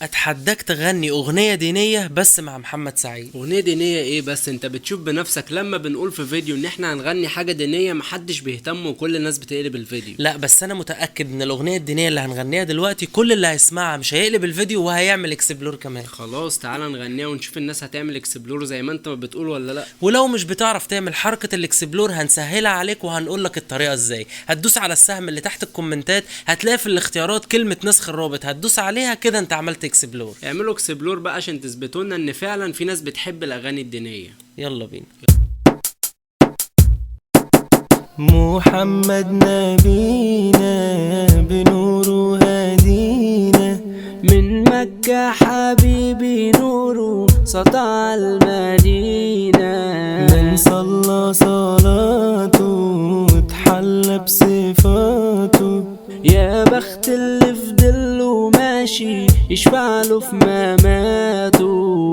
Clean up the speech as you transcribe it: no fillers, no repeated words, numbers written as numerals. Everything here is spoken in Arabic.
اتحداك تغني اغنية دينية بس مع محمد سعيد. اغنية دينية ايه بس؟ انت بتشوف بنفسك لما بنقول في فيديو ان احنا هنغني حاجة دينية محدش بيهتم وكل الناس بتقلب الفيديو. لا بس انا متأكد ان الاغنية الدينية اللي هنغنيها دلوقتي كل اللي هيسمعها مش هيقلب الفيديو وهيعمل اكسبلور كمان. خلاص تعالى نغنيها ونشوف الناس هتعمل اكسبلور زي ما انت ما بتقول ولا لا. ولو مش بتعرف تعمل حركة الاكسبلور هنسهلها عليك وهنقولك الطريقة ازاي. هتدوس على السهم اللي تحت الكومنتات، هتلاقي في الاختيارات كلمة نسخ الرابط، هتدوس عليها كده انت عملت اكسبلور. اعملوا اكسبلور بقى عشان تثبتوا لنا ان فعلا في ناس بتحب الاغاني الدينية. يلا بينا. محمد نبينا بنوره هدينا، من مكة حبيبي نوره سطع المدينة. من صلى صلاته اتحلى بصفاته، يا بخت اللي في ظله ماشي يشفع له في مماته.